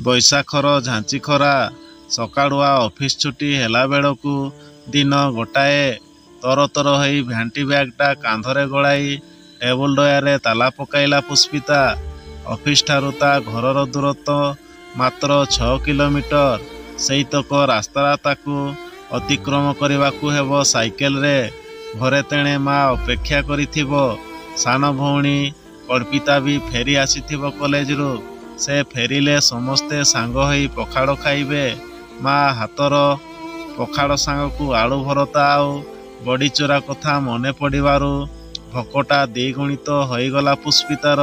ବୈଶାଖର ଝାଞ୍ଚି ଖରା। ସକାଳୁଆ ଅଫିସ ଛୁଟି ହେଲା ବେଳକୁ ଦିନ ଗୋଟାଏ। ତରତର ହୋଇ ଭ୍ୟାଣ୍ଟି ବ୍ୟାଗଟା କାନ୍ଧରେ ଗଳାଇ ଟେବୁଲ ଡୟାରେ ତାଲା ପକାଇଲା ପୁଷ୍ପିତା। ଅଫିସଠାରୁ ତା ଘରର ଦୂରତ୍ୱ ମାତ୍ର 6 କିଲୋମିଟର। ସେଇତକ ରାସ୍ତା ତାକୁ ଅତିକ୍ରମ କରିବାକୁ ହେବ ସାଇକେଲରେ। ଘରେ ତେଣେ ମା ଅପେକ୍ଷା କରିଥିବ। ସାନ ଭଉଣୀ କଳ୍ପିତା ବି ଫେରି ଆସିଥିବ କଲେଜରୁ। ସେ ଫେରିଲେ ସମସ୍ତେ ସାଙ୍ଗ ହୋଇ ପଖାଳ ଖାଇବେ। ମା ହାତର ପଖାଳ ସାଙ୍ଗକୁ ଆଳୁ ଭରତା ଆଉ ବଡ଼ିଚୁରା କଥା ମନେ ପଡ଼ିବାରୁ ଭୋକଟା ଦ୍ୱିଗୁଣିତ ହୋଇଗଲା ପୁଷ୍ପିତାର।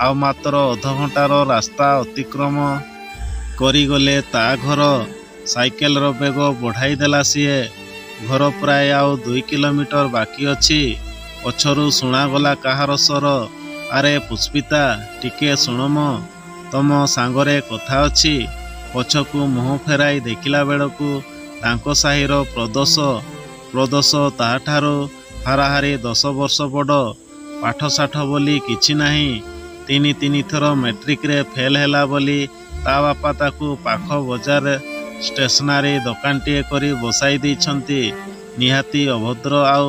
ଆଉ ମାତ୍ର ଅଧଘଣ୍ଟାର ରାସ୍ତା ଅତିକ୍ରମ କରିଗଲେ ତା ଘର। ସାଇକେଲର ବେଗ ବଢ଼ାଇ ଦେଲା ସିଏ। ଘର ପ୍ରାୟ ଆଉ 2 କିଲୋମିଟର ବାକି ଅଛି। ପଛରୁ ଶୁଣାଗଲା କାହାର ସ୍ୱର, ଆରେ ପୁଷ୍ପିତା, ଟିକେ ଶୁଣ ମ, ତମ ସାଙ୍ଗରେ କଥା ଅଛି। ପଛକୁ ମୁହଁ ଫେରାଇ ଦେଖିଲା ବେଳକୁ ତାଙ୍କ ସାହିର ପ୍ରଦୋଷ ତାହାଠାରୁ ହାରାହାରି 10 ବର୍ଷ ବଡ଼। ପାଠଶାଠ ବୋଲି କିଛି ନାହିଁ। 3 ଥର ମେଟ୍ରିକରେ ଫେଲ ହେଲା ବୋଲି ତା ବାପା ତାକୁ ପାଖ ବଜାର ଷ୍ଟେସନାରୀ ଦୋକାନଟିଏ କରି ବସାଇ ଦେଇଛନ୍ତି। ନିହାତି ଅଭଦ୍ର ଆଉ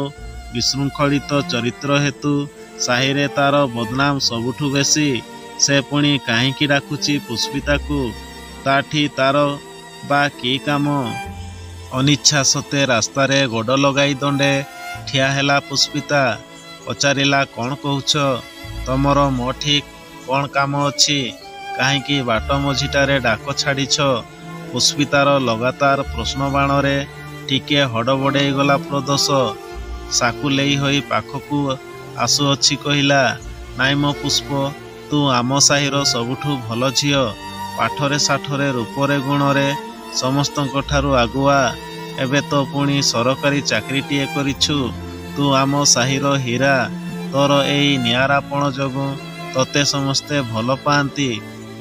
ବିଶୃଙ୍ଖଳିତ ଚରିତ୍ର ହେତୁ ସାହିରେ ତାର ବଦନାମ ସବୁଠୁ ବେଶୀ। ସେ ପୁଣି କାହିଁକି ଡାକୁଛି ପୁଷ୍ପିତାକୁ? ତାଠି ତାର ବା କି କାମ? ଅନିଚ୍ଛା ସତ୍ତ୍ୱେ ରାସ୍ତାରେ ଗୋଡ଼ ଲଗାଇ ଦଣ୍ଡେ ଠିଆ ହେଲା ପୁଷ୍ପିତା। ପଚାରିଲା, କ'ଣ କହୁଛ? ତମର ମୋ ଠିକ୍ କ'ଣ କାମ ଅଛି? କାହିଁକି ବାଟ ମଝିଟାରେ ଡାକ ଛାଡ଼ିଛ? ପୁଷ୍ପିତାର ଲଗାତାର ପ୍ରଶ୍ନବାଣରେ ଟିକିଏ ହଡ଼ବଡ଼େଇ ଗଲା ପ୍ରଦୋଷ। ସାକୁଲେଇ ହୋଇ ପାଖକୁ ଆସୁଅଛି କହିଲା, ନାଇଁ ମ ପୁଷ୍ପ, ତୁ ଆମ ସାହିର ସବୁଠୁ ଭଲ ଝିଅ। ପାଠରେ ସାଠରେ ରୂପରେ ଗୁଣରେ ସମସ୍ତଙ୍କଠାରୁ ଆଗୁଆ। ଏବେ ତ ପୁଣି ସରକାରୀ ଚାକିରିଟିଏ କରିଛୁ। ତୁ ଆମ ସାହିର ହୀରା। ତୋର ଏଇ ନିଆରାପଣ ଯୋଗୁଁ ତୋତେ ସମସ୍ତେ ଭଲ ପାଆନ୍ତି।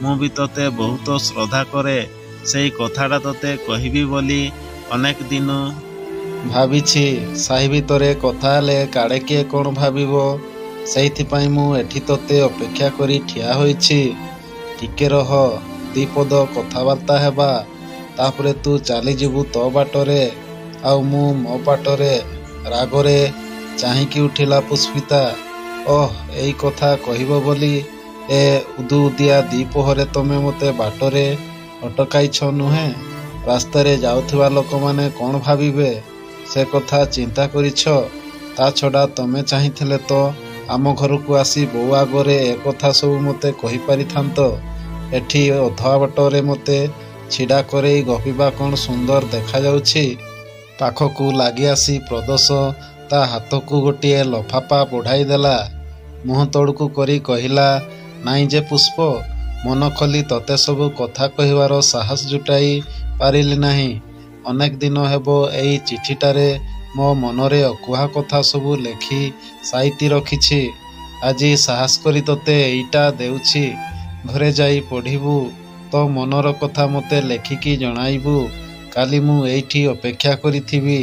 ମୁଁ ବି ତୋତେ ବହୁତ ଶ୍ରଦ୍ଧା କରେ। ସେଇ କଥାଟା ତୋତେ କହିବି ବୋଲି ଅନେକ ଦିନ ଭାବିଛି। ସାହି ଭିତରେ କଥା ହେଲେ କାଳେ କିଏ କ'ଣ ଭାବିବ, ସେଇଥିପାଇଁ ମୁଁ ଏଠି ତୋତେ ଅପେକ୍ଷା କରି ଠିଆ ହୋଇଛି। ଟିକେ ରହ, 2 ପଦ କଥାବାର୍ତ୍ତା ହେବା, ତାପରେ ତୁ ଚାଲିଯିବୁ ତୋ ବାଟରେ, ଆଉ ମୁଁ ମୋ ବାଟରେ। ରାଗରେ ଚାହିଁକି ଉଠିଲା ପୁଷ୍ପିତା। ଓଃ, ଏଇ କଥା କହିବ ବୋଲି ଏ ଉଦୁଉଦିଆ ଦ୍ୱିପ୍ରହରେ ତମେ ମୋତେ ବାଟରେ ଅଟକାଇଛ ନୁହେଁ? ରାସ୍ତାରେ ଯାଉଥିବା ଲୋକମାନେ କ'ଣ ଭାବିବେ ସେ କଥା ଚିନ୍ତା କରିଛ? ତା ଛଡ଼ା ତମେ ଚାହିଁଥିଲେ ତ ଆମ ଘରକୁ ଆସି ବୋଉ ଆଗରେ ଏ କଥା ସବୁ ମୋତେ କହିପାରିଥାନ୍ତ। ଏଠି ଅଧା ବାଟରେ ମୋତେ ଛିଡ଼ା କରେଇ ଗପିବା କ'ଣ ସୁନ୍ଦର ଦେଖାଯାଉଛି? ପାଖକୁ ଲାଗି ଆସି ପ୍ରଦୋଷ ତା ହାତକୁ ଗୋଟିଏ ଲଫାପା ବଢ଼ାଇ ଦେଲା। ମୁହଁ ତଳକୁ କରି କହିଲା, ନାଇଁ ଯେ ପୁଷ୍ପ, ମନ ଖୋଲି ତୋତେ ସବୁ କଥା କହିବାର ସାହସ ଜୁଟାଇ ପାରିଲି ନାହିଁ। ଅନେକ ଦିନ ହେବ ଏଇ ଚିଠିଟାରେ ମୋ ମନରେ ଅକୁହା କଥା ସବୁ ଲେଖି ସାଇତି ରଖିଛି। ଆଜି ସାହସ କରି ତୋତେ ଏଇଟା ଦେଉଛି। ଘରେ ଯାଇ ପଢ଼ିବୁ। ତୋ ମନର କଥା ମୋତେ ଲେଖିକି ଜଣାଇବୁ। କାଲି ମୁଁ ଏଇଠି ଅପେକ୍ଷା କରିଥିବି।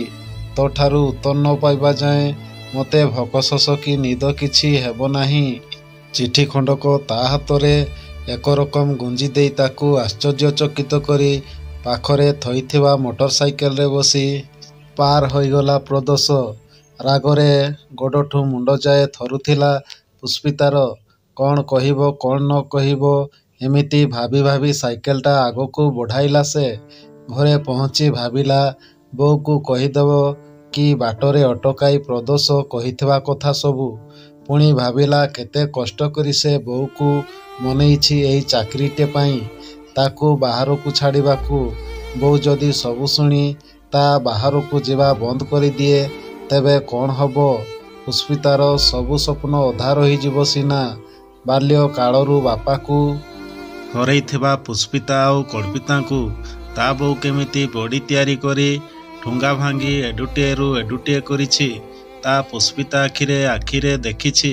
ତୋଠାରୁ ଉତ୍ତର ନ ପାଇବା ଯାଏଁ ମୋତେ ଭୋକ ଶୋଷ କି ନିଦ କିଛି ହେବ ନାହିଁ। ଚିଠି ଖଣ୍ଡକ ତା ହାତରେ ଏକରକମ ଗୁଞ୍ଜି ଦେଇ ତାକୁ ଆଶ୍ଚର୍ଯ୍ୟଚକିତ କରି ପାଖରେ ଥୋଇଥିବା ମୋଟର ସାଇକେଲରେ ବସି ପାର ହୋଇଗଲା ପ୍ରଦୋଷ। ରାଗରେ ଗୋଡ଼ଠୁ ମୁଣ୍ଡ ଯାଏ ଥରୁଥିଲା ପୁଷ୍ପିତାର। କ'ଣ କହିବ କ'ଣ ନ କହିବ ଏମିତି ଭାବି ଭାବି ସାଇକେଲଟା ଆଗକୁ ବଢ଼ାଇଲା ସେ। ଘରେ ପହଞ୍ଚି ଭାବିଲା ବୋଉକୁ କହିଦେବ କି ବାଟରେ ଅଟକାଇ ପ୍ରଦୋଷ କହିଥିବା କଥା ସବୁ। ପୁଣି ଭାବିଲା କେତେ କଷ୍ଟ କରି ସେ ବୋଉକୁ ମନେଇଛି ଏଇ ଚାକିରିଟେ ପାଇଁ, ତାକୁ ବାହାରକୁ ଛାଡ଼ିବାକୁ। ବୋଉ ଯଦି ସବୁ ଶୁଣି ତା ବାହାରକୁ ଯିବା ବନ୍ଦ କରିଦିଏ ତେବେ କ'ଣ ହେବ? ପୁଷ୍ପିତାର ସବୁ ସ୍ୱପ୍ନ ଅଧା ରହିଯିବ ସିନା। ବାଲ୍ୟକାଳରୁ ବାପାକୁ ହରେଇଥିବା ପୁଷ୍ପିତା ଆଉ କଳ୍ପିତାଙ୍କୁ ତା ବୋଉ କେମିତି ବଡ଼ି ତିଆରି କରି ଠୁଙ୍ଗା ଭାଙ୍ଗି ଏଡୁଟିଏରୁ ଏଡୁଟିଏ କରିଛି ତା ପୁଷ୍ପିତା ଆଖିରେ ଦେଖିଛି।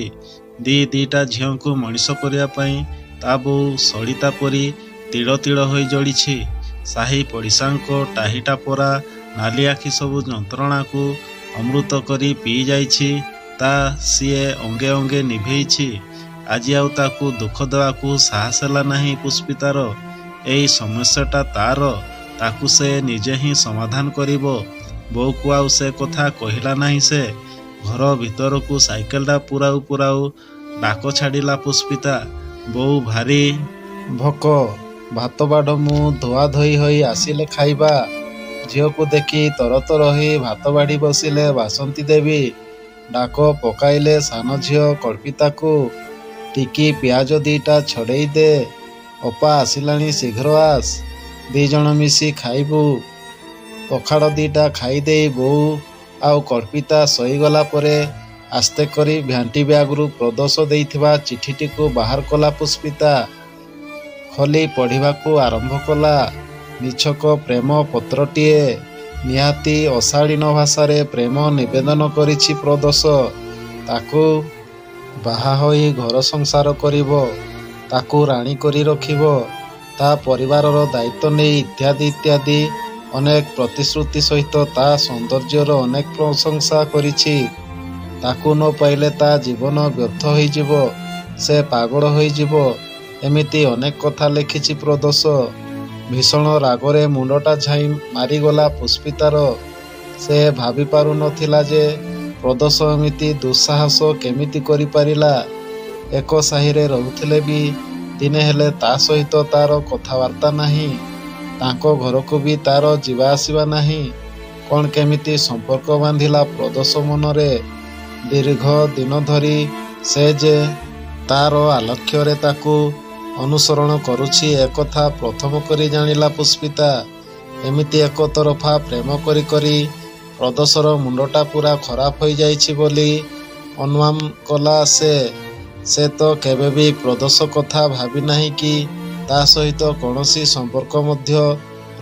ଦିଟା ଝିଅଙ୍କୁ ମଣିଷ କରିବା ପାଇଁ ତା ବୋଉ ସଳିତା ପରି ତିଳ ତିଳ ହୋଇ ଜଳିଛି। ସାହି ପଡ଼ିଶାଙ୍କ ଟାହିଟା ପରା ନାଲି ଆଖି ସବୁ ଯନ୍ତ୍ରଣାକୁ ଅମୃତ କରି ପିଇ ଯାଇଛି। ସିଏ ଅଙ୍ଗେ ଅଙ୍ଗେ ନିଭେଇଛି। ଆଜି ଆଉ ତାକୁ ଦୁଃଖ ଦେବାକୁ ସାହସ ହେଲା ନାହିଁ ପୁଷ୍ପିତାର। ଏଇ ସମସ୍ୟାଟା ତାର, ତାକୁ ସେ ନିଜେ ହିଁ ସମାଧାନ କରିବ। ବୋଉକୁ ଆଉ ସେ କଥା କହିଲା ନାହିଁ। ସେ ଘର ଭିତରକୁ ସାଇକେଲଟା ପୁରାଉ ଡାକ ଛାଡ଼ିଲା ପୁଷ୍ପିତା। ବୋଉ ଭାରି ଭୋକ, ଭାତ ବାଢ଼, ମୁଁ ଧୁଆ ଧୋଇ ହୋଇ ଆସିଲେ ଖାଇବା। ଝିଅକୁ ଦେଖି ତରତର ହୋଇ ଭାତ ବାଢ଼ି ବସିଲେ ବାସନ୍ତୀ ଦେବୀ। ଡାକ ପକାଇଲେ ସାନ ଝିଅ କଳ୍ପିତାକୁ, ଟିକି ପିଆଜ ଦିଟା ଛଡ଼େଇ ଦେ, ଅପା ଆସିଲାଣି, ଶୀଘ୍ର ଆସ, ଦିଜଣ ମିଶି ଖାଇବୁ। ପଖାଳ ଦିଟା ଖାଇଦେଇ ବୋଉ ଆଉ କଳ୍ପିତା ଶୋଇଗଲା ପରେ ଆସ୍ତେ କରି ଭ୍ୟାଣ୍ଟି ବ୍ୟାଗରୁ ପ୍ରଦୋଷ ଦେଇଥିବା ଚିଠିଟିକୁ ବାହାର କଲା ପୁଷ୍ପିତା। ଖୋଲି ପଢ଼ିବାକୁ ଆରମ୍ଭ କଲା। ନିଛକ ପ୍ରେମ ପତ୍ରଟିଏ। ନିହାତି ଅଶାଳୀନ ଭାଷାରେ ପ୍ରେମ ନିବେଦନ କରିଛି ପ୍ରଦୋଷ। ତାକୁ ବାହା ହୋଇ ଘର ସଂସାର କରିବ, ତାକୁ ରାଣୀ କରି ରଖିବ, ତା ପରିବାରର ଦାୟିତ୍ୱ ନେଇ ଇତ୍ୟାଦି ଇତ୍ୟାଦି ଅନେକ ପ୍ରତିଶ୍ରୁତି ସହିତ ତା ସୌନ୍ଦର୍ଯ୍ୟର ଅନେକ ପ୍ରଶଂସା କରିଛି। ତାକୁ ନ ପାଇଲେ ତା ଜୀବନ ବ୍ୟର୍ଥ ହୋଇଯିବ, ସେ ପାଗଳ ହୋଇଯିବ, ଏମିତି ଅନେକ କଥା ଲେଖିଛି ପ୍ରଦୋଷ। ଭୀଷଣ ରାଗରେ ମୁଣ୍ଡଟା ଝାଇଁ ମାରିଗଲା ପୁଷ୍ପିତାର। ସେ ଭାବି ପାରୁନଥିଲା ଯେ ପ୍ରଦୋଷ ଏମିତି ଦୁଃସାହସ କେମିତି କରିପାରିଲା। ଏକ ସାହିରେ ରହୁଥିଲେ ବି ଦିନେ ହେଲେ ତା ସହିତ ତାର କଥାବାର୍ତ୍ତା ନାହିଁ, ତାଙ୍କ ଘରକୁ ବି ତାର ଯିବା ଆସିବା ନାହିଁ। କ'ଣ କେମିତି ସମ୍ପର୍କ ବାନ୍ଧିଲା ପ୍ରଦୋଷ ମନରେ। ଦୀର୍ଘ ଦିନ ଧରି ସେ ଯେ ତାର ଆଲକ୍ଷ୍ୟରେ ତାକୁ ଅନୁସରଣ କରୁଛି, ଏକଥା ପ୍ରଥମ କରି ଜାଣିଲା ପୁଷ୍ପିତା। ଏମିତି ଏକତରଫା ପ୍ରେମ କରି କରି ପ୍ରଦୋଷର ମୁଣ୍ଡଟା ପୁରା ଖରାପ ହୋଇଯାଇଛି ବୋଲି ଅନୁମାନ କଲା ସେ। ସେ ତ କେବେ ବି ପ୍ରଦୋଷ କଥା ଭାବି ନାହିଁ କି ତା ସହିତ କୌଣସି ସମ୍ପର୍କ ମଧ୍ୟ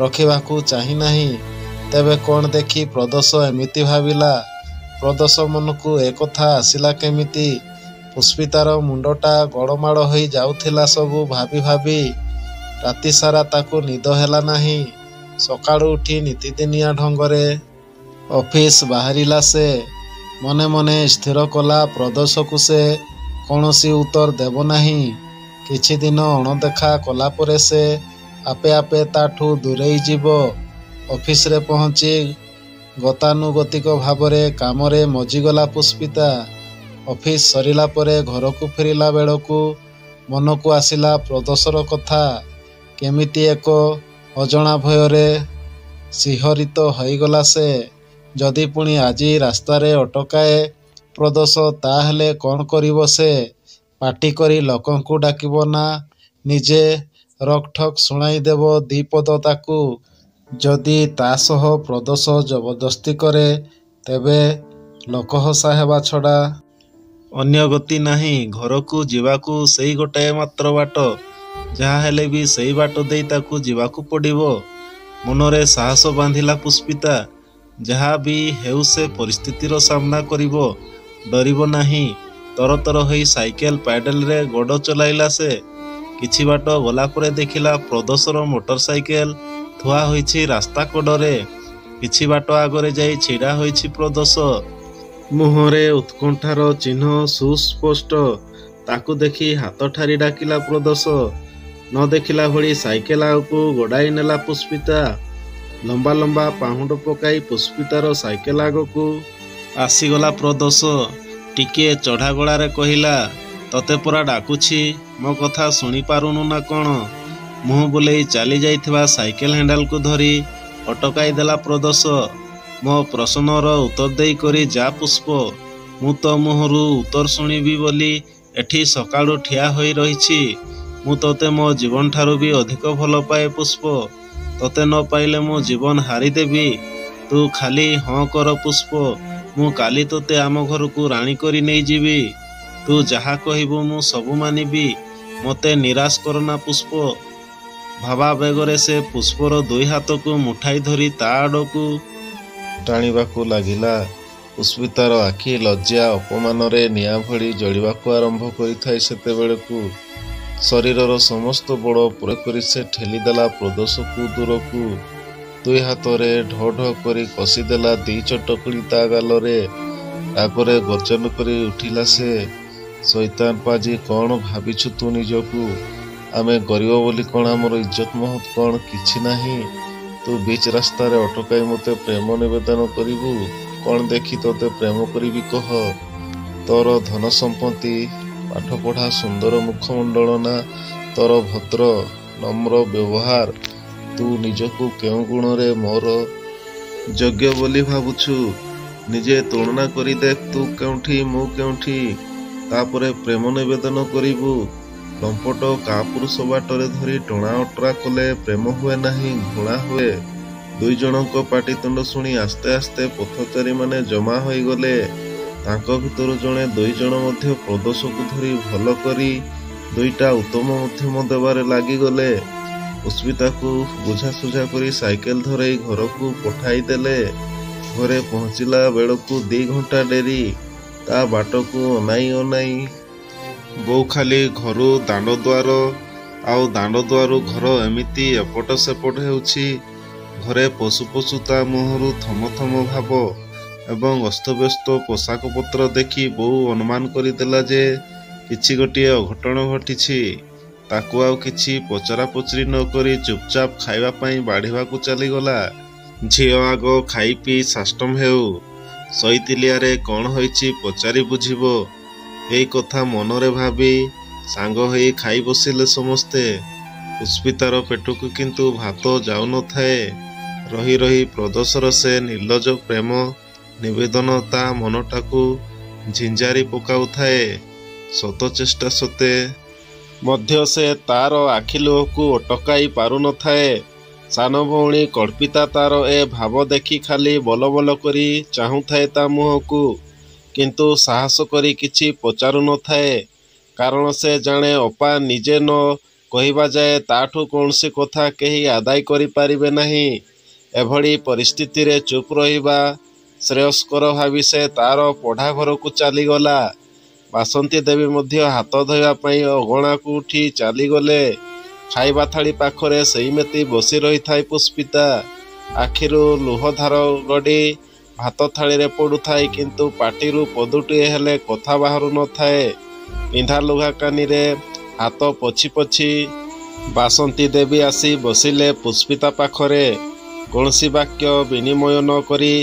ରଖିବାକୁ ଚାହିଁ ନାହିଁ। ତେବେ କ'ଣ ଦେଖି ପ୍ରଦୋଷ ଏମିତି ଭାବିଲା? ପ୍ରଦୋଷ ମନକୁ ଏକଥା ଆସିଲା କେମିତି? ପୁଷ୍ପିତାର ମୁଣ୍ଡଟା ଗୋଳମାଳ ହୋଇ ଯାଉଥିଲା ସବୁ ଭାବି ଭାବି। ରାତି ସାରା ତାକୁ ନିଦ ହେଲା ନାହିଁ। ସକାଳୁ ଉଠି ନିତିଦିନିଆ ଢଙ୍ଗରେ ଅଫିସ ବାହାରିଲା ସେ। ମନେ ମନେ ସ୍ଥିର କଲା ପ୍ରଦୋଷକୁ ସେ କୌଣସି ଉତ୍ତର ଦେବ ନାହିଁ। କିଛି ଦିନ ଅଣଦେଖା କଲା ପରେ ସେ ଆପେ ଆପେ ତାଠୁ ଦୂରେଇ ଯିବ। ଅଫିସରେ ପହଞ୍ଚି ଗତାନୁଗତିକ ଭାବରେ କାମରେ ମଜିଗଲା ପୁଷ୍ପିତା। ଅଫିସ ସରିଲା ପରେ ଘରକୁ ଫେରିଲା ବେଳକୁ ମନକୁ ଆସିଲା ପ୍ରଦୋଷର କଥା। କେମିତି ଏକ ଅଜଣା ଭୟରେ ଶିହରିତ ହୋଇଗଲା ସେ। ଯଦି ପୁଣି ଆଜି ରାସ୍ତାରେ ଅଟକାଏ ପ୍ରଦୋଷ, ତାହେଲେ କ'ଣ କରିବ ସେ? ପାଟି କରି ଲୋକଙ୍କୁ ଡାକିବ ନା ନିଜେ ରୋକଠୋକ ଶୁଣାଇ ଦେବ ଦିପଦ ତାକୁ? ଯଦି ତା ସହ ପ୍ରଦୋଷ ଜବରଦସ୍ତି କରେ, ତେବେ ଲୋକହସା ହେବା ଛଡ଼ା ଅନ୍ୟ ଗତି ନାହିଁ। ଘରକୁ ଯିବାକୁ ସେଇ ଗୋଟାଏ ମାତ୍ର ବାଟ। ଯାହା ହେଲେ ବି ସେଇ ବାଟ ଦେଇ ତାକୁ ଯିବାକୁ ପଡ଼ିବ। ମନରେ ସାହସ ବାନ୍ଧିଲା ପୁଷ୍ପିତା। ଯାହା ବି ହେଉ ସେ ପରିସ୍ଥିତିର ସାମ୍ନା କରିବ, ଡରିବ ନାହିଁ। ତରତର ହୋଇ ସାଇକେଲ ପ୍ୟାଡେଲରେ ଗୋଡ଼ ଚଲାଇଲା ସେ। କିଛି ବାଟ ଗଲା ପରେ ଦେଖିଲା ପ୍ରଦୋଷର ମୋଟର ସାଇକେଲ ଥୁଆ ହୋଇଛି ରାସ୍ତା କଡ଼ରେ। କିଛି ବାଟ ଆଗରେ ଯାଇ ଛିଡ଼ା ହୋଇଛି ପ୍ରଦୋଷ। ମୁହଁରେ ଉତ୍କଣ୍ଠାର ଚିହ୍ନ ସୁସ୍ପଷ୍ଟ। ତାକୁ ଦେଖି ହାତ ଠାରି ଡାକିଲା ପ୍ରଦୋଷ। ନ ଦେଖିଲା ଭଳି ସାଇକେଲ ଆଗକୁ ଗଡ଼ାଇ ନେଲା ପୁଷ୍ପିତା। ଲମ୍ବା ଲମ୍ବା ପାହୁଣ୍ଡ ପକାଇ ପୁଷ୍ପିତାର ସାଇକେଲ ଆଗକୁ ଆସିଗଲା ପ୍ରଦୋଷ। ଟିକିଏ ଚଢ଼ା ଗଳାରେ କହିଲା, ତତେ ପରା ଡାକୁଛି, ମୋ କଥା ଶୁଣିପାରୁନୁ ନା କ'ଣ? ମୁହଁ ବୁଲେଇ ଚାଲି ଯାଇଥିବା ସାଇକେଲ ହ୍ୟାଣ୍ଡେଲକୁ ଧରି ଅଟକାଇ ଦେଲା ପ୍ରଦୋଷ। ମୋ ପ୍ରଶ୍ନର ଉତ୍ତର ଦେଇ କରି ଯା ପୁଷ୍ପ। ମୁଁ ତ ମୁହଁରୁ ଉତ୍ତର ଶୁଣିବି ବୋଲି ଏଠି ସକାଳୁ ଠିଆ ହୋଇ ରହିଛି। ମୁଁ ତୋତେ ମୋ ଜୀବନଠାରୁ ବି ଅଧିକ ଭଲ ପାଏ ପୁଷ୍ପ। ତୋତେ ନ ପାଇଲେ ମୋ ଜୀବନ ହାରିଦେବି। ତୁ ଖାଲି ହଁ କର ପୁଷ୍ପ। ମୁଁ କାଲି ତୋତେ ଆମ ଘରକୁ ରାଣୀ କରି ନେଇଯିବି। ତୁ ଯାହା କହିବୁ ମୁଁ ସବୁ ମାନିବି। ମୋତେ ନିରାଶ କରନା ପୁଷ୍ପ। ଭାବାବେଗରେ ସେ ପୁଷ୍ପର ଦୁଇ ହାତକୁ ମୁଠାଇ ଧରି ତା ଆଡ଼କୁ ଟାଣିବାକୁ ଲାଗିଲା। ପୁଷ୍ପିତାର ଆଖି ଲଜ୍ଜା ଅପମାନରେ ନିଆଁ ଭଳି ଜଳିବାକୁ ଆରମ୍ଭ କରିଥାଏ ସେତେବେଳକୁ। ଶରୀରର ସମସ୍ତ ବଳ ପ୍ରୟୋଗ କରି ସେ ଠେଲିଦେଲା ପ୍ରଦୋଷକୁ ଦୂରକୁ। ଦୁଇ ହାତରେ ଢୋ ଢୋ କରି କଷିଦେଲା ଦି ଚଟକଣି ତା ଗାଲରେ। ରାଗରେ ଗର୍ଜନ କରି ଉଠିଲା ସେ। ଶୈତାନ ପାଜି, କ'ଣ ଭାବିଛୁ ତୁ ନିଜକୁ? आमे गरीब बोली कौन आमर इज्जत महत कौन किछि नाही। तू बीच रास्तार अटकाई मते प्रेम निवेदन करिबू कौन देखी तोते प्रेम करिबी कह। तोर धन संपत्ति पाठ पढ़ा सुंदर मुखमंडल ना तोर भद्र नम्र व्यवहार तू निजकू केउ गुण रे मोर योग्य बोली भावुछु। निजे तुलना करी देख तू केउठी मु केउठी तापरे प्रेम निवेदन करिबू। लंपट कापुरुष बाटरे धरी टणा अटरा कले प्रेम हुए नाही घृणा हुए। दुई जनक पाटितुंड शुणी आस्ते आस्ते पथचारी माने जमा होई गले। तांको भितरु जणे दुई जण मध्य प्रदोषकु धरी भल करी दुईटा उत्तम मध्यम देवारे लागि गले। पुष्पिता को बुझासुझा करी साइकेल धरई घर को पठाई देले। घरे पहुँचला बेलकू 2 घंटा डेरी। ता बाट को अनाई अनाई बो खाली घरू दांड द्वार आउ दांड द्वारू घर एमिति एपट सेपट हेउछि। घरे पशु पशु ता मुहरु थम थम भाव एवं अस्तव्यस्त पोशाक पत्र देखि बो अनुमान करिदेला जे किछि गोटिए अघटन घटिछि। ताकू आउ किछि पचरा पचरी न करी चुपचाप खाइबा पई बाढ़िबाकू चलीगला। झियो आग खाई पी साष्टम हेउ सईतिलियारे कौन होइछि पचारि बुझिबो। एई कथा मनरे भाबी सांग होई खाई बसिले समस्ते। पुष्पितार पेटकू किंतु भात जाउ न थाए। रही रही प्रदोषर से निर्लज प्रेम निवेदन ता मनटाकू झिंझारी पकाउ थाए। शत चेष्टा सते मध्य से तार आखिलुहकू अटकाई पारु न थाए। सान भौणी कल्पिता तार ए भाव देखि खाली बल बल करी चाहू थाए ता मुहकू किंतु साहस करी किछि पचारु न थाए। कारण से जाने अपा निजे न कहिबा जाए ताठू कौनसी कथा केही आदाय करि पारिबे नाही। एभली परिस्थिति रे चुप रहिबा श्रेयस्कर भावी से तार पढ़ा घर को चलीगला। बासंती देवी मध्य हाथ धोइबा पई अगणा को उठी चलीगले। खाइबा थाली पाखरे सेइमेती बसी रही थाई पुष्पिता। आखिरु लुहधार गड़ी भात थाली रे पड़ू थाई किंतु पाटिरु पदुटिए हेले कथा बाहरु न थाए। पिंधा लुगा कानी रे हाथ पछी पछी बासंती देवी आसी बसिले पुष्पिता पाखरे। कौनसी वाक्य विनिमय न करी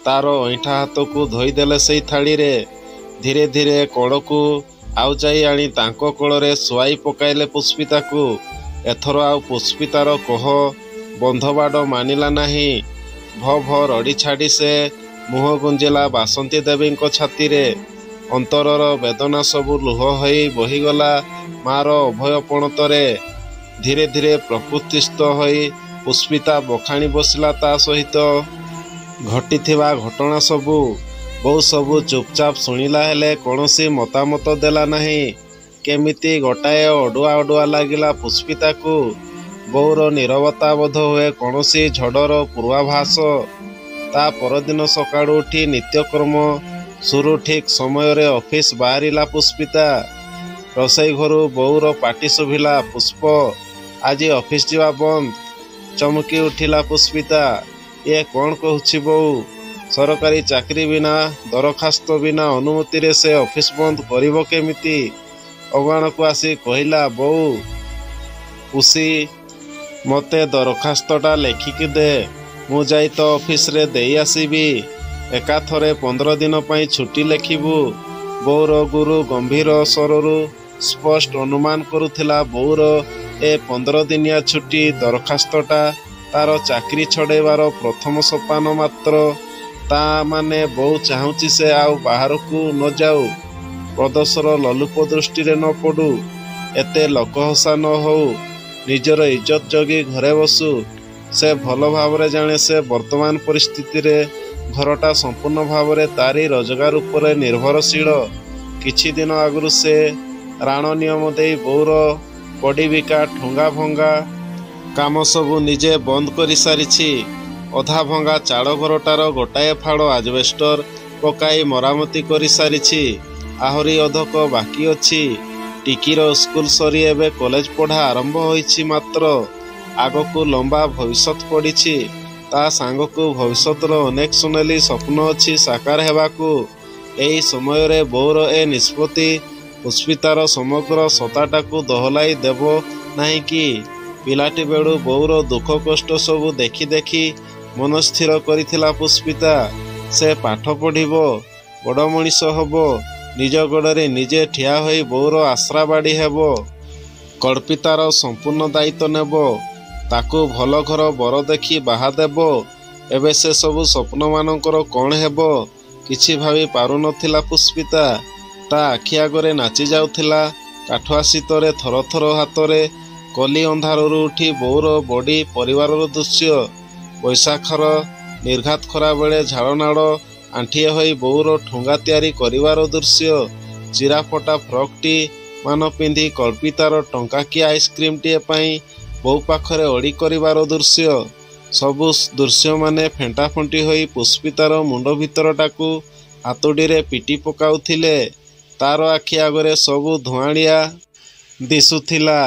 तार ऐठा हाथ को धोईदेले सेई थाली रे। धीरे धीरे कड़कू आउ जाई आनी तांको कोଳରେ ଶୁଆଇ ପକାଇଲେ ପୁଷ୍ପିତାକୁ। एथर आउ पुष्पितार कह बंधबाड़ मानिला नाही। भ भ रड़ी छाड़ी से मुह गुंजिला बासंती देवी छाती रे। अंतरर वेदना सबु लुह होई बहीगला मार अभय पणतरे। धीरे धीरे प्रकृतिस्थ होई पुष्पिता बखाणी बसला ता सहित घटिथिबा घटना सबु। बहु सबु चुपचाप शुणिला हेले कौनसी मतामत देला नाही। केमिति गोटाए अडुआ अडुआ लागिला पुष्पिता को। बौर नीरवता बोध हुए कौनसी झड़र पूर्वाभास। ता परदिन सकाळु उठी नित्यकर्म शुरू ठीक समय रे ऑफिस बाहरिला पुष्पिता। रोसई घरु बौर पाटी शुभिला पुष्प आज ऑफिस जीवा बंद। चमकी उठिला पुष्पिता। ये कौन कहूछि बौ? सरकारी चाकरी बिना दरखास्त बिना अनुमति रे से ऑफिस बंद करिवो केमिति? अगवाण को आसी कहला बौ पुसी मते दरखास्तटा लेखिकी दे मु जाई तो ऑफिस रे देई आसीबी। एका थरे 15 दिन पई छुट्टी लेखिबू। बौर गुरु गंभीर स्वररू स्पष्ट अनुमान करुथिला बौर ए 15 दिनिया छुट्टी दरखास्तटा तार चाकरी छड़ेबार प्रथम सोपान मात्र। ता माने बौ चाहूची से आउ बाहर को न जाऊ। प्रदोषर ललुप दृष्टि रे न पड़ू। एते लोकहसा न हो। निजर इज्जत जगी घरे बसु। से भल भावरे जाने से वर्तमान परिस्थिति रे घरटा संपूर्ण भावरे तारी रोजगार उपरे निर्भरशील। किछि दिन आगुरु से राण नियम देई बौर पड़ीबिका ठुंगा भंगा काम सबु निजे बंद करि सारिछि। अधा भंगा चाड़ घरटार गोटाए फाड़ आजबेस्टर पकाई मरामती करि सारिछि। आहरी अधक बाकी अछि। टिकीर स्कूल सरी एबे कॉलेज पढ़ा आरंभ होइछि मात्र। आगकू लंबा भविष्यत पड़िछि। ता सांगकू भविष्यतर अनेक सुनेली स्वप्न अछि साकार हेबाकू। एही समय रे बौर ए निष्पत्ति पुष्पितार समग्र सत्ताटाकू दहलाई देव ନାହିଁ କି? ପିଲାଟି ବେଳୁ ବୋଉର ଦୁଃଖ କଷ୍ଟ ସବୁ ଦେଖି ଦେଖି ମନସ୍ଥିର କରିଥିଲା ପୁଷ୍ପିତା। ସେ ପାଠ ପଢ଼ିବ, ବଡ଼ ମଣିଷ ହେବ, ନିଜ ଗୋଡ଼ରେ ନିଜେ ଠିଆ ହୋଇ ବୋଉର ଆଶ୍ରାବାଡ଼ି ହେବ, କଳ୍ପିତାର ସମ୍ପୂର୍ଣ୍ଣ ଦାୟିତ୍ୱ ନେବ, ତାକୁ ଭଲ ଘର ବର ଦେଖି ବାହା ଦେବ। ଏବେ ସେ ସବୁ ସ୍ୱପ୍ନମାନଙ୍କର କ'ଣ ହେବ କିଛି ଭାବି ପାରୁନଥିଲା ପୁଷ୍ପିତା। ତା ଆଖି ଆଗରେ ନାଚି ଯାଉଥିଲା କାଠୁଆ ଶୀତରେ ଥରଥର ହାତରେ କଲି ଅନ୍ଧାରରୁ ଉଠି ବୋଉର ବଡ଼ି ପରିବାରର ଦୃଶ୍ୟ। ବୈଶାଖର ନିର୍ଘାତ ଖରାବେଳେ ଝାଳନାଳ ଆଣ୍ଠିଏ ହୋଇ ବୋଉର ଠୁଙ୍ଗା ତିଆରି କରିବାର ଦୃଶ୍ୟ। ଚିରାଫଟା ଫ୍ରକ୍ଟି ମାନ ପିନ୍ଧି କଳ୍ପିତାର ଟଙ୍କାକିଆ ଆଇସ୍କ୍ରିମଟିଏ ପାଇଁ ବୋଉ ପାଖରେ ଅଡ଼ି କରିବାର ଦୃଶ୍ୟ। ସବୁ ଦୃଶ୍ୟମାନେ ଫେଣ୍ଟାଫେଣ୍ଟି ହୋଇ ପୁଷ୍ପିତାର ମୁଣ୍ଡ ଭିତରଟାକୁ ହାତୁଡ଼ିରେ ପିଟି ପକାଉଥିଲେ। ତାର ଆଖି ଆଗରେ ସବୁ ଧୂଆଁଳିଆ ଦିଶୁଥିଲା।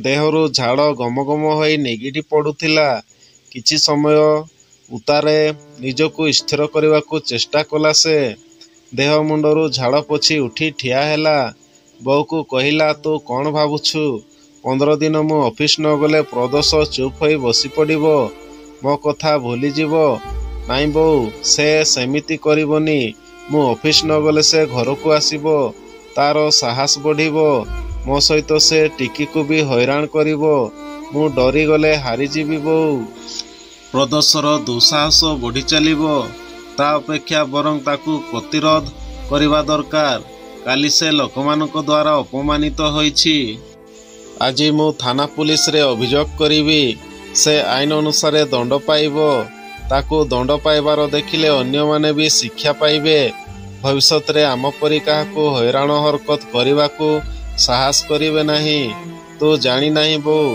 ଦେହରୁ ଝାଳ ଗମଗମ ହୋଇ ନିଗିଡ଼ି ପଡ଼ୁଥିଲା। କିଛି ସମୟ ଉତ୍ତାରେ ନିଜକୁ ସ୍ଥିର କରିବାକୁ ଚେଷ୍ଟା କଲା ସେ। ଦେହ ମୁଣ୍ଡରୁ ଝାଳ ପୋଛି ଉଠି ଠିଆ ହେଲା। ବୋଉକୁ କହିଲା, ତୁ କ'ଣ ଭାବୁଛୁ? 15 ଦିନ ମୁଁ ଅଫିସ ନ ଗଲେ ପ୍ରଦୋଷ ଚୁପ୍ ହୋଇ ବସି ପଡ଼ିବ, ମୋ କଥା ଭୁଲିଯିବ। ନାଇଁ ବୋଉ, ସେ ସେମିତି କରିବନି। ମୁଁ ଅଫିସ ନ ଗଲେ ସେ ଘରକୁ ଆସିବ, ତାର ସାହସ ବଢ଼ିବ, ମୋ ସହିତ ସେ ଟିକିକୁ ବି ହଇରାଣ କରିବ। ମୁଁ ଡରିଗଲେ ହାରିଯିବି ବୋଉ। ପ୍ରଦୋଷର ଦୁଃସାହସ ବଢ଼ି ଚାଲିବ। ତା ଅପେକ୍ଷା ବରଂ ତାକୁ ପ୍ରତିରୋଧ କରିବା ଦରକାର। କାଲି ସେ ଲୋକମାନଙ୍କ ଦ୍ୱାରା ଅପମାନିତ ହୋଇଛି। ଆଜି ମୁଁ ଥାନା ପୁଲିସରେ ଅଭିଯୋଗ କରିବି। ସେ ଆଇନ ଅନୁସାରେ ଦଣ୍ଡ ପାଇବ। ତାକୁ ଦଣ୍ଡ ପାଇବାର ଦେଖିଲେ ଅନ୍ୟମାନେ ବି ଶିକ୍ଷା ପାଇବେ। ଭବିଷ୍ୟତରେ ଆମ ପରି କାହାକୁ ହଇରାଣ ହରକତ କରିବାକୁ ସାହସ କରିବେ ନାହିଁ। ତୁ ଜାଣିନାହିଁ ବୋଉ,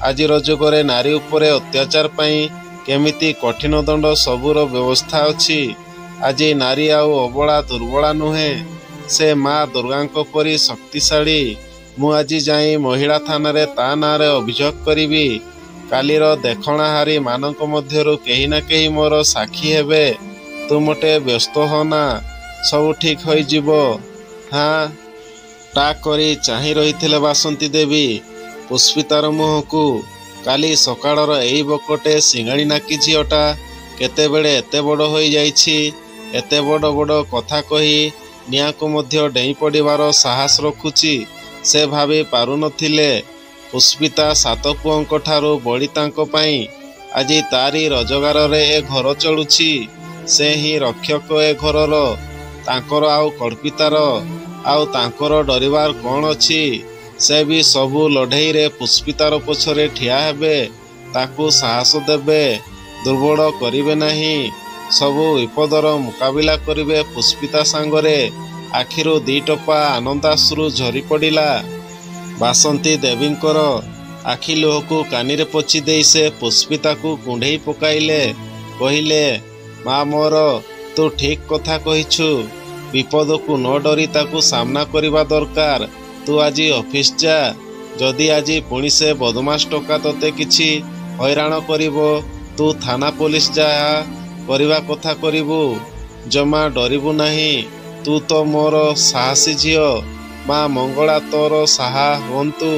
ଆଜିର ଯୁଗରେ ନାରୀ ଉପରେ ଅତ୍ୟାଚାର ପାଇଁ କେମିତି କଠିନ ଦଣ୍ଡ ସବୁର ବ୍ୟବସ୍ଥା ଅଛି। ଆଜି ନାରୀ ଆଉ ଅବଳା ଦୁର୍ବଳା ନୁହେଁ, ସେ ମା ଦୁର୍ଗାଙ୍କ ପରି ଶକ୍ତିଶାଳୀ। ମୁଁ ଆଜି ଯାଇ ମହିଳା ଥାନାରେ ତା ନାଁରେ ଅଭିଯୋଗ କରିବି। କାଲିର ଦେଖଣାହାରୀ ମାନଙ୍କ ମଧ୍ୟରୁ କେହି ନା କେହି ମୋର ସାକ୍ଷୀ ହେବେ। ତୁ ମୋଟେ ବ୍ୟସ୍ତ ହୋନା, ସବୁ ଠିକ ହୋଇଯିବ। ହାଁ ଟା କରି ଚାହିଁ ରହିଥିଲେ ବାସନ୍ତୀ ଦେବୀ ପୁଷ୍ପିତାର ମୁହଁକୁ। କାଲି ସକାଳର ଏଇ ବକଟେ ସିଙ୍ଗାଣି ନାକି ଝିଅଟା କେତେବେଳେ ଏତେ ବଡ଼ ହୋଇଯାଇଛି। ଏତେ ବଡ଼ ବଡ଼ କଥା କହି ନିଆଁକୁ ମଧ୍ୟ ଡେଇଁ ପଡ଼ିବାର ସାହସ ରଖୁଛି। ସେ ଭାବି ପାରୁନଥିଲେ ପୁଷ୍ପିତା ସାତ ପୁଅଙ୍କ ଠାରୁ ବଳି ତାଙ୍କ ପାଇଁ ଆଜି ତାରି ରୋଜଗାରରେ ଏ ଘର ଚଳୁଛି। ସେ ହିଁ ରକ୍ଷକ ଏ ଘରର। ତାଙ୍କର ଆଉ କଳ୍ପିତାର ଆଉ ତାଙ୍କର ଡରିବାର କ'ଣ ଅଛି? ସେ ବି ସବୁ ଲଢ଼େଇରେ ପୁଷ୍ପିତାର ପଛରେ ଠିଆ ହେବେ, ତାକୁ ସାହସ ଦେବେ, ଦୁର୍ବଳ କରିବେ ନାହିଁ। ସବୁ ବିପଦର ମୁକାବିଲା କରିବେ ପୁଷ୍ପିତା ସାଙ୍ଗରେ। ଆଖିରୁ 2 ଟୋପା ଆନନ୍ଦାଶ୍ରୁ ଝରି ପଡ଼ିଲା ବାସନ୍ତୀ ଦେବୀଙ୍କର। ଆଖି ଲୁହକୁ କାନିରେ ପୋଛି ଦେଇ ସେ ପୁଷ୍ପିତାକୁ କୁଣ୍ଢେଇ ପକାଇଲେ। କହିଲେ, ମା ମୋର, ତୁ ଠିକ କଥା କହିଛୁ। ବିପଦକୁ ନ ଡରି ତାକୁ ସାମ୍ନା କରିବା ଦରକାର। ତୁ ଆଜି ଅଫିସ ଯା। ଯଦି ଆଜି ପୁଣି ସେ ବଦମାସ ଟୋକା ତୋତେ କିଛି ହଇରାଣ କରିବ, ତୁ ଥାନା ପୋଲିସ ଯାହା କରିବା କଥା କରିବୁ। ଜମା ଡରିବୁ ନାହିଁ। ତୁ ତ ମୋର ସାହସୀ ଝିଅ। ମା ମଙ୍ଗଳା ତୋର ସାହା ହୁଅନ୍ତୁ।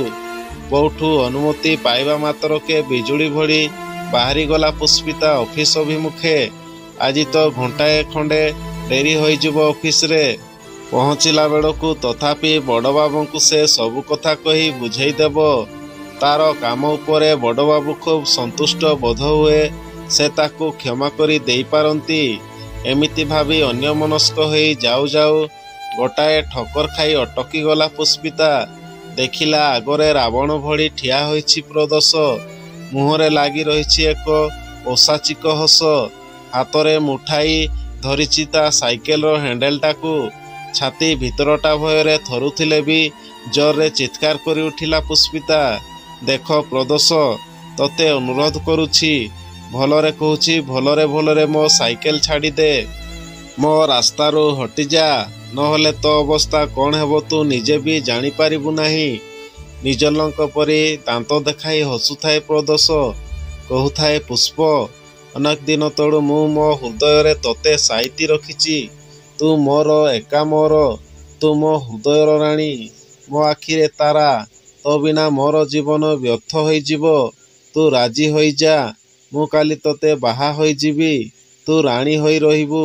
ବୋଉଠୁ ଅନୁମତି ପାଇବା ମାତ୍ରକେ ବିଜୁଳି ଭଳି ବାହାରିଗଲା ପୁଷ୍ପିତା ଅଫିସ ଅଭିମୁଖେ। ଆଜି ତ ଘଣ୍ଟାଏ ଖଣ୍ଡେ ଡେରି ହୋଇଯିବ ଅଫିସରେ ପହଞ୍ଚିଲା ବେଳକୁ। ତଥାପି ବଡ଼ବାବୁଙ୍କୁ ସେ ସବୁ କଥା କହି ବୁଝେଇ ଦେବ। ତାର କାମ ଉପରେ ବଡ଼ବାବୁ ଖୁବ୍ ସନ୍ତୁଷ୍ଟ ବୋଧ ହୁଏ। ସେ ତାକୁ କ୍ଷମା କରି ଦେଇପାରନ୍ତି। ଏମିତି ଭାବି ଅନ୍ୟମନସ୍କ ହୋଇ ଯାଉ ଯାଉ ଗୋଟାଏ ଠକ୍କର ଖାଇ ଅଟକିଗଲା ପୁଷ୍ପିତା। ଦେଖିଲା ଆଗରେ ରାବଣ ଭଳି ଠିଆ ହୋଇଛି ପ୍ରଦୋଷ। ମୁହଁରେ ଲାଗି ରହିଛି ଏକ ପୈଶାଚିକ ହସ। ହାତରେ ମୁଠାଇ ଧରିଛି ତା ସାଇକେଲର ହ୍ୟାଣ୍ଡେଲଟାକୁ। ଛାତି ଭିତରଟା ଭୟରେ ଥରୁଥିଲେ ବି ଜୋରରେ ଚିତ୍କାର କରି ଉଠିଲା ପୁଷ୍ପିତା। ଦେଖ ପ୍ରଦୋଷ, ତୋତେ ଅନୁରୋଧ କରୁଛି, ଭଲରେ କହୁଛି, ଭଲରେ ଭଲରେ ମୋ ସାଇକେଲ ଛାଡ଼ିଦେ, ମୋ ରାସ୍ତାରୁ ହଟିଯା। ନହେଲେ ତୋ ଅବସ୍ଥା କ'ଣ ହେବ ତୁ ନିଜେ ବି ଜାଣିପାରିବୁ ନାହିଁ। ନିଜଲଙ୍କ ପରି ଦାନ୍ତ ଦେଖାଇ ହସୁଥାଏ ପ୍ରଦୋଷ। କହୁଥାଏ, ପୁଷ୍ପ, ଅନେକ ଦିନ ତଳୁ ମୁଁ ମୋ ହୃଦୟରେ ତୋତେ ସାଇତି ରଖିଛି। ତୁ ମୋର, ଏକା ମୋର। ତୁ ମୋ ହୃଦୟର ରାଣୀ, ମୋ ଆଖିରେ ତାରା। ତୋ ବିନା ମୋର ଜୀବନ ବ୍ୟର୍ଥ ହୋଇଯିବ। ତୁ ରାଜି ହୋଇଯା, ମୁଁ କାଲି ତୋତେ ବାହା ହୋଇଯିବି। ତୁ ରାଣୀ ହୋଇ ରହିବୁ।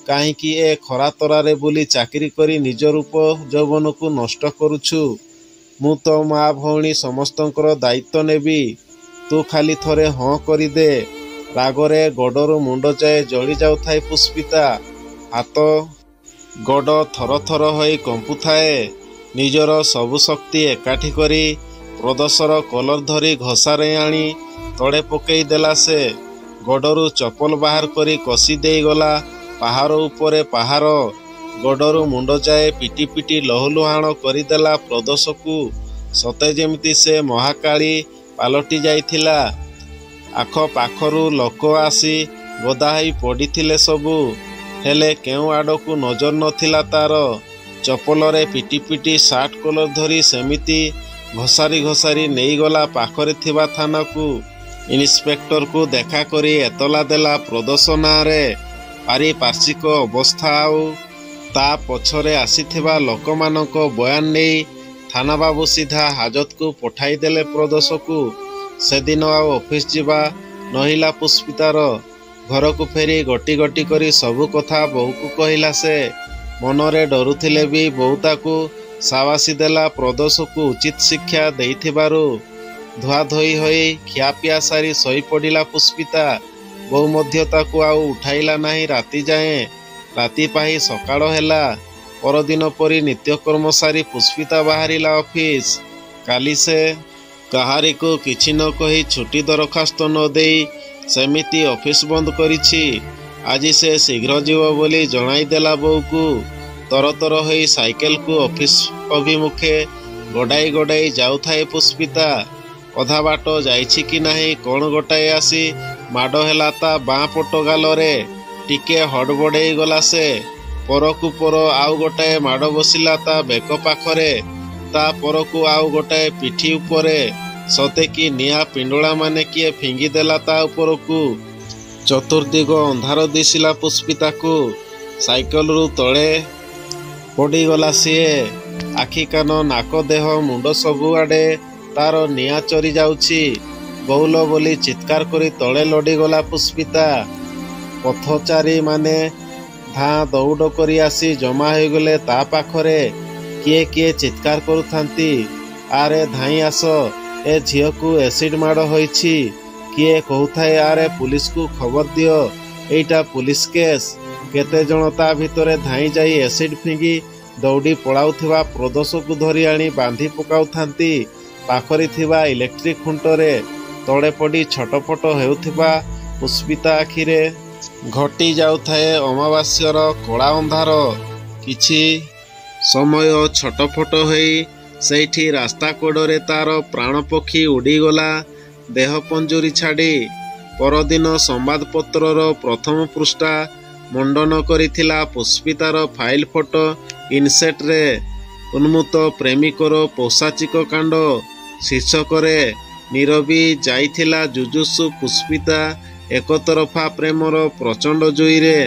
କାହିଁକି ଏ ଖରା ତରାରେ ବୁଲି ଚାକିରି କରି ନିଜ ରୂପ ଯୌବନକୁ ନଷ୍ଟ କରୁଛୁ? ମୁଁ ତୋ ମା ଭଉଣୀ ସମସ୍ତଙ୍କର ଦାୟିତ୍ୱ ନେବି। ତୁ ଖାଲି ଥରେ ହଁ କରିଦେ। ରାଗରେ ଗୋଡ଼ରୁ ମୁଣ୍ଡ ଯାଏ ଜଳି ଯାଉଥାଏ ପୁଷ୍ପିତା। ହାତ ଗୋଡ଼ ଥର ଥର ହୋଇ କମ୍ପୁଥାଏ। ନିଜର ସବୁ ଶକ୍ତି ଏକାଠି କରି ପ୍ରଦୋଷର କଲର ଧରି ଘୋଷାରେ ଆଣି ତଳେ ପକେଇ ଦେଲା ସେ। ଗୋଡ଼ରୁ ଚପଲ ବାହାର କରି କଷି ଦେଇଗଲା ପାହାର ଉପରେ ପାହାର। ଗୋଡ଼ରୁ ମୁଣ୍ଡ ଯାଏ ପିଟି ପିଟି ଲହୁଲୁହାଣ କରିଦେଲା ପ୍ରଦୋଷକୁ। ସତେ ଯେମିତି ସେ ମହାକାଳୀ ପାଲଟି ଯାଇଥିଲା। ଆଖପାଖରୁ ଲୋକ ଆସି ଗଦା ହୋଇ ପଡ଼ିଥିଲେ ସବୁ। ହେଲେ କେଉଁ ଆଡ଼କୁ ନଜର ନଥିଲା ତାର। ଚପଲରେ ପିଟି ପିଟି ସାର୍ଟ କଲର ଧରି ସେମିତି ଘୋଷାରି ଘୋଷାରି ନେଇଗଲା ପାଖରେ ଥିବା ଥାନାକୁ। ଇନ୍ସପେକ୍ଟରକୁ ଦେଖା କରି ଏତଲା ଦେଲା ପ୍ରଦୋଷ ନାଁରେ। ପାରିପାର୍ଶ୍ୱିକ ଅବସ୍ଥା ଆଉ ତା ପଛରେ ଆସିଥିବା ଲୋକମାନଙ୍କ ବୟାନ ନେଇ ଥାନାବାବୁ ସିଧା ହାଜତକୁ ପଠାଇଦେଲେ ପ୍ରଦୋଷକୁ। ସେଦିନ ଆଉ ଅଫିସ ଯିବା ନହିଲା ପୁଷ୍ପିତାର। ଘରକୁ ଫେରି ଗୋଟି ଗୋଟି କରି ସବୁ କଥା ବୋଉକୁ କହିଲା ସେ। ମନରେ ଡରୁଥିଲେ ବି ବୋଉ ତାକୁ ସାବାସି ଦେଲା ପ୍ରଦୋଷକୁ ଉଚିତ ଶିକ୍ଷା ଦେଇଥିବାରୁ। ଧୁଆଧୋଇ ହୋଇ ଖିଆପିଆ ସାରି ଶୋଇପଡ଼ିଲା ପୁଷ୍ପିତା। ବୋଉ ମଧ୍ୟ ତାକୁ ଆଉ ଉଠାଇଲା ନାହିଁ ରାତି ଯାଏଁ। ରାତି ପାହି ସକାଳ ହେଲା। ପରଦିନ ପରି ନିତ୍ୟକର୍ମ ସାରି ପୁଷ୍ପିତା ବାହାରିଲା ଅଫିସ। କାଲି ସେ କାହାରିକୁ କିଛି ନ କହି ଛୁଟି ଦରଖାସ୍ତ ନ ଦେଇ ସେମିତି ଅଫିସ ବନ୍ଦ କରିଛି। ଆଜି ସେ ଶୀଘ୍ର ଯିବ ବୋଲି ଜଣାଇଦେଲା ବୋଉକୁ। ତରତର ହୋଇ ସାଇକେଲକୁ ଅଫିସ ଅଭିମୁଖେ ଗଡ଼ାଇ ଗଡ଼ାଇ ଯାଉଥାଏ ପୁଷ୍ପିତା। ଅଧା ବାଟ ଯାଇଛି କି ନାହିଁ କ'ଣ ଗୋଟାଏ ଆସି ମାଡ଼ ହେଲା ତା ବାଁ ପଟ ଗାଲରେ। ଟିକେ ହଡ଼ବଡ଼େଇ ଗଲା ସେ। ପରକୁ ପର ଆଉ ଗୋଟାଏ ମାଡ଼ ବସିଲା ତା ବେକ ପାଖରେ। ତା ପରକୁ ଆଉ ଗୋଟାଏ ପିଠି ଉପରେ। ସତେ କି ନିଆଁ ପିଣ୍ଡୁଳା ମାନେ କିଏ ଫିଙ୍ଗିଦେଲା ତା ଉପରକୁ। ଚତୁର୍ଦ୍ଦିଗ ଅନ୍ଧାର ଦିଶିଲା ପୁଷ୍ପିତାକୁ। ସାଇକେଲରୁ ତଳେ ପଡ଼ିଗଲା ସିଏ। ଆଖି କାନ ନାକ ଦେହ ମୁଣ୍ଡ ସବୁଆଡ଼େ ତାର ନିଆଁ ଚରି ଯାଉଛି। ବୋଉଲ ବୋଲି ଚିତ୍କାର କରି ତଳେ ଲଡ଼ିଗଲା ପୁଷ୍ପିତା। ପଥଚାରୀମାନେ ଧାଁ ଦଉଡ଼ କରି ଆସି ଜମା ହୋଇଗଲେ ତା ପାଖରେ। କିଏ କିଏ ଚିତ୍କାର କରୁଥାନ୍ତି, ଆରେ ଧାଇଁ ଆସ, ଏ ଝିଅକୁ ଏସିଡ୍ ମାଡ଼ ହୋଇଛି। କିଏ କହୁଥାଏ, ଆରେ ପୁଲିସକୁ ଖବର ଦିଅ, ଏଇଟା ପୁଲିସ କେସ୍। କେତେଜଣ ତା ଭିତରେ ଧାଇଁ ଯାଇ ଏସିଡ୍ ଫିଙ୍ଗି ଦୌଡ଼ି ପଳାଉଥିବା ପ୍ରଦୋଷକୁ ଧରି ଆଣି ବାନ୍ଧି ପକାଉଥାନ୍ତି ପାଖରେ ଥିବା ଇଲେକ୍ଟ୍ରିକ୍ ଖୁଣ୍ଟରେ। ତଳେ ପଡ଼ି ଛଟପଟ ହେଉଥିବା ପୁଷ୍ପିତା ଆଖିରେ ଘଟି ଯାଉଥାଏ ଅମାବାସ୍ୟର କଳା ଅନ୍ଧାର। କିଛି ସମୟ ଛଟପଟ ହୋଇ ସେଇଠି ରାସ୍ତା କଡ଼ରେ ତାର ପ୍ରାଣପକ୍ଷୀ ଉଡ଼ିଗଲା ଦେହ ପଞ୍ଜୁରୀ ଛାଡ଼ି। ପରଦିନ ସମ୍ବାଦପତ୍ରର ପ୍ରଥମ ପୃଷ୍ଠା ମଣ୍ଡନ କରିଥିଲା ପୁଷ୍ପିତାର ଫାଇଲ ଫଟୋ ଇନସେଟ୍ରେ। ଉନ୍ମତ୍ତ ପ୍ରେମିକର ପୈଶାଚିକ କାଣ୍ଡ ଶୀର୍ଷକରେ ନିରବି ଯାଇଥିଲା ଜୁଜୁତ୍ସୁ ପୁଷ୍ପିତା। ଏକତରଫା ପ୍ରେମର ପ୍ରଚଣ୍ଡ ଜୁଇରେ